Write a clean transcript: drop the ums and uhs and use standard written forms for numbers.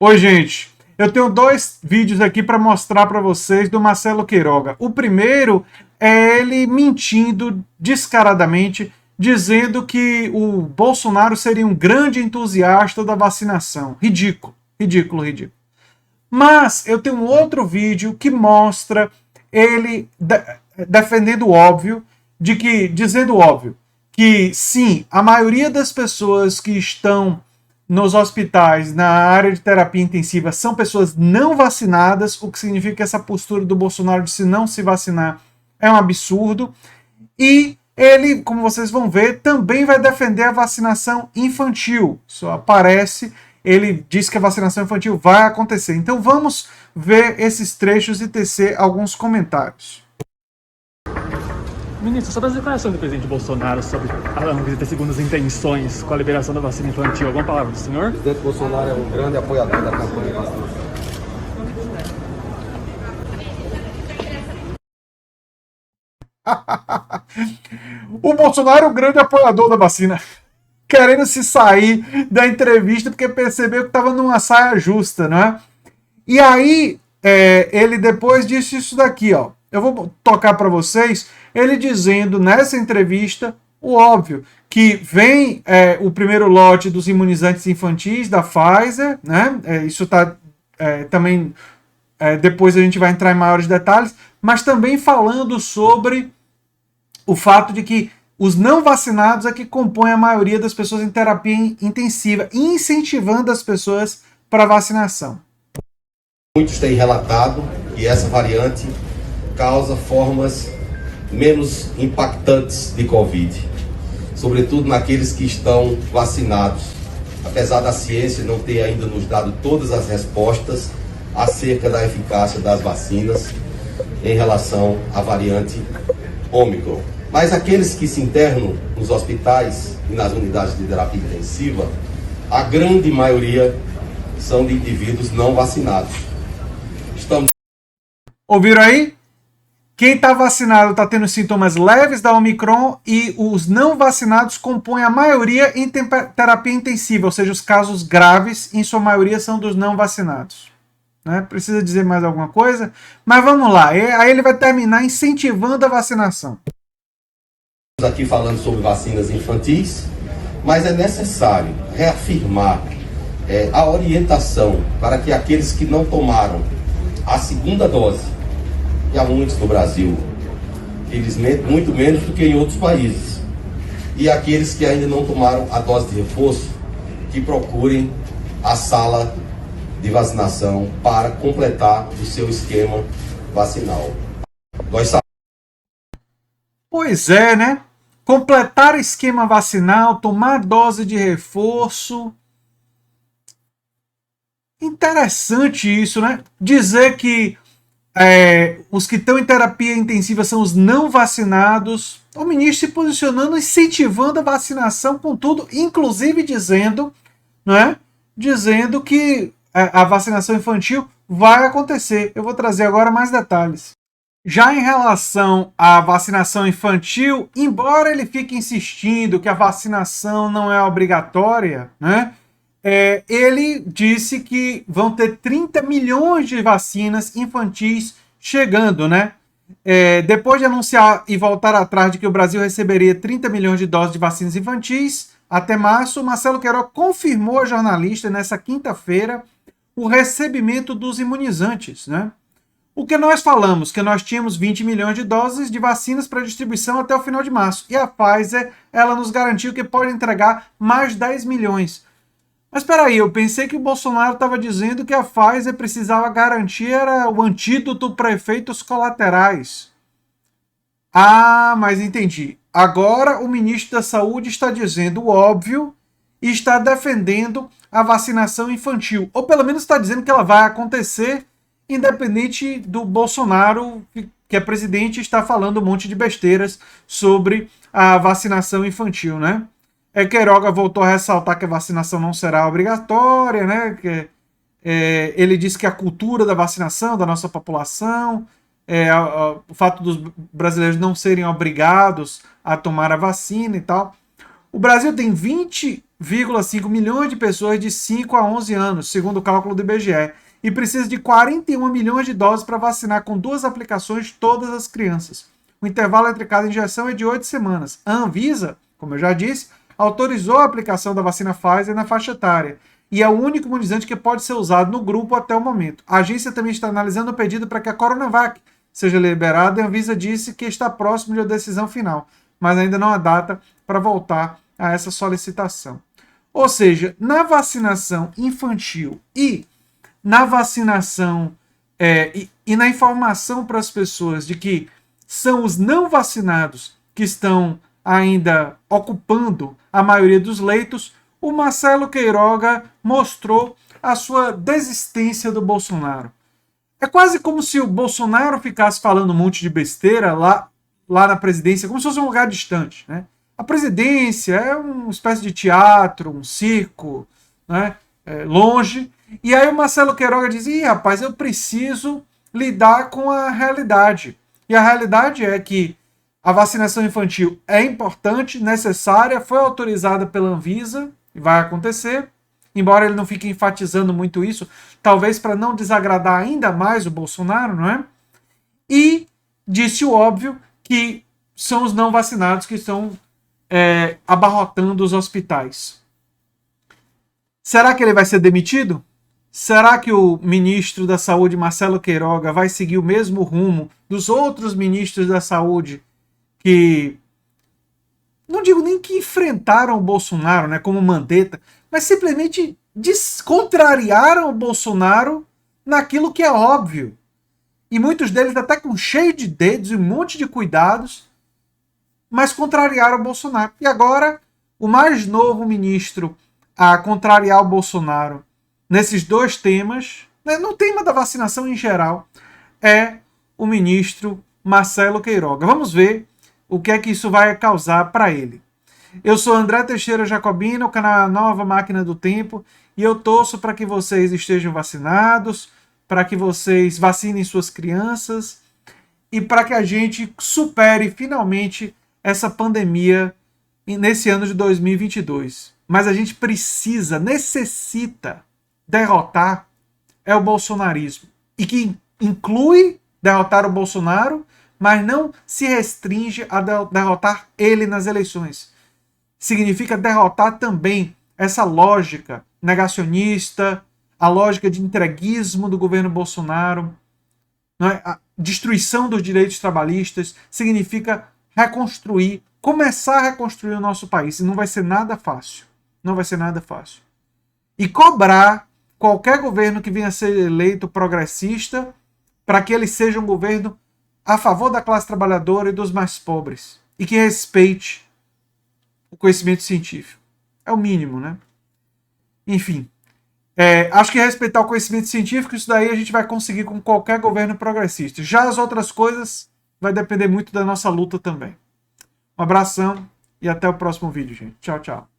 Oi, gente. Eu tenho dois vídeos aqui para mostrar para vocês do Marcelo Queiroga. O primeiro é ele mentindo descaradamente, dizendo que o Bolsonaro seria um grande entusiasta da vacinação. Ridículo, ridículo, ridículo. Mas eu tenho um outro vídeo que mostra ele defendendo o óbvio, dizendo o óbvio, que sim, a maioria das pessoas que estão nos hospitais, na área de terapia intensiva, são pessoas não vacinadas, o que significa que essa postura do Bolsonaro de se não se vacinar é um absurdo. E ele, como vocês vão ver, também vai defender a vacinação infantil. Só aparece, ele diz que a vacinação infantil vai acontecer. Então vamos ver esses trechos e tecer alguns comentários. Ministro, sobre as declarações do presidente Bolsonaro sobre a Anvisa segundo as intenções com a liberação da vacina infantil, alguma palavra do senhor? O presidente Bolsonaro é um grande apoiador da campanha de vacinação. O Bolsonaro é um grande apoiador da vacina, querendo se sair da entrevista porque percebeu que estava numa saia justa, não é? E aí, ele depois disse isso daqui, ó. Eu vou tocar para vocês ele dizendo nessa entrevista o óbvio, que vem o primeiro lote dos imunizantes infantis da Pfizer, né? Isso está também, depois a gente vai entrar em maiores detalhes, mas também falando sobre o fato de que os não vacinados é que compõem a maioria das pessoas em terapia intensiva, incentivando as pessoas para vacinação. Muitos têm relatado que essa variante causa formas menos impactantes de Covid, sobretudo naqueles que estão vacinados, apesar da ciência não ter ainda nos dado todas as respostas acerca da eficácia das vacinas em relação à variante Ômicron. Mas aqueles que se internam nos hospitais e nas unidades de terapia intensiva, a grande maioria são de indivíduos não vacinados. Ouviram aí? Quem está vacinado está tendo sintomas leves da Omicron e os não vacinados compõem a maioria em terapia intensiva, ou seja, os casos graves, em sua maioria, são dos não vacinados. Né? Precisa dizer mais alguma coisa? Mas vamos lá, aí ele vai terminar incentivando a vacinação. Aqui falando sobre vacinas infantis, mas é necessário reafirmar a orientação para que aqueles que não tomaram a segunda dose, e há muitos no Brasil, felizmente muito menos do que em outros países, e aqueles que ainda não tomaram a dose de reforço, que procurem a sala de vacinação para completar o seu esquema vacinal. Pois é, né? Completar esquema vacinal, tomar dose de reforço. Interessante isso, né? Dizer que os que estão em terapia intensiva são os não vacinados. O ministro se posicionando, incentivando a vacinação com tudo, inclusive dizendo, né? Dizendo que a vacinação infantil vai acontecer. Eu vou trazer agora mais detalhes. Já em relação à vacinação infantil, embora ele fique insistindo que a vacinação não é obrigatória, né? Ele disse que vão ter 30 milhões de vacinas infantis chegando, né? Depois de anunciar e voltar atrás de que o Brasil receberia 30 milhões de doses de vacinas infantis até março, Marcelo Queiroga confirmou a jornalista nessa quinta-feira o recebimento dos imunizantes, né? O que nós falamos, que nós tínhamos 20 milhões de doses de vacinas para distribuição até o final de março. E a Pfizer, ela nos garantiu que pode entregar mais 10 milhões. Mas espera aí, eu pensei que o Bolsonaro estava dizendo que a Pfizer precisava garantir o antídoto para efeitos colaterais. Ah, mas entendi. Agora o ministro da Saúde está dizendo o óbvio e está defendendo a vacinação infantil. Ou pelo menos está dizendo que ela vai acontecer, independente do Bolsonaro, que é presidente, está falando um monte de besteiras sobre a vacinação infantil, né? Queiroga voltou a ressaltar que a vacinação não será obrigatória, né? Ele disse que a cultura da vacinação da nossa população, o fato dos brasileiros não serem obrigados a tomar a vacina e tal. O Brasil tem 20 1,5 milhões de pessoas de 5 a 11 anos, segundo o cálculo do IBGE, e precisa de 41 milhões de doses para vacinar com 2 aplicações todas as crianças. O intervalo entre cada injeção é de 8 semanas. A Anvisa, como eu já disse, autorizou a aplicação da vacina Pfizer na faixa etária, e é o único imunizante que pode ser usado no grupo até o momento. A agência também está analisando o pedido para que a Coronavac seja liberada, e a Anvisa disse que está próximo de uma decisão final, mas ainda não há data para voltar a essa solicitação. Ou seja, na vacinação infantil e na vacinação e na informação para as pessoas de que são os não vacinados que estão ainda ocupando a maioria dos leitos, o Marcelo Queiroga mostrou a sua desistência do Bolsonaro. É quase como se o Bolsonaro ficasse falando um monte de besteira lá na presidência, como se fosse um lugar distante, né? A presidência é uma espécie de teatro, um circo, né? Longe. E aí o Marcelo Queiroga diz, rapaz, eu preciso lidar com a realidade. E a realidade é que a vacinação infantil é importante, necessária, foi autorizada pela Anvisa, e vai acontecer, embora ele não fique enfatizando muito isso, talvez para não desagradar ainda mais o Bolsonaro, não é? E disse o óbvio que são os não vacinados que estão abarrotando os hospitais. Será que ele vai ser demitido? Será que o ministro da Saúde, Marcelo Queiroga, vai seguir o mesmo rumo dos outros ministros da Saúde que, não digo nem que enfrentaram o Bolsonaro, né, como Mandetta, mas simplesmente contrariaram o Bolsonaro naquilo que é óbvio. E muitos deles até com cheio de dedos e um monte de cuidados, mas contrariaram o Bolsonaro. E agora, o mais novo ministro a contrariar o Bolsonaro nesses dois temas, né, no tema da vacinação em geral, é o ministro Marcelo Queiroga. Vamos ver o que é que isso vai causar para ele. Eu sou André Teixeira Jacobino, o canal Nova Máquina do Tempo, e eu torço para que vocês estejam vacinados, para que vocês vacinem suas crianças e para que a gente supere finalmente essa pandemia nesse ano de 2022. Mas a gente necessita derrotar o bolsonarismo. E que inclui derrotar o Bolsonaro, mas não se restringe a derrotar ele nas eleições. Significa derrotar também essa lógica negacionista, a lógica de entreguismo do governo Bolsonaro, não é? A destruição dos direitos trabalhistas. Significa reconstruir, começar a reconstruir o nosso país. E não vai ser nada fácil. Não vai ser nada fácil. E cobrar qualquer governo que venha a ser eleito progressista para que ele seja um governo a favor da classe trabalhadora e dos mais pobres. E que respeite o conhecimento científico. É o mínimo, né? Enfim. Acho que respeitar o conhecimento científico, isso daí a gente vai conseguir com qualquer governo progressista. Já as outras coisas vai depender muito da nossa luta também. Um abração e até o próximo vídeo, gente. Tchau, tchau.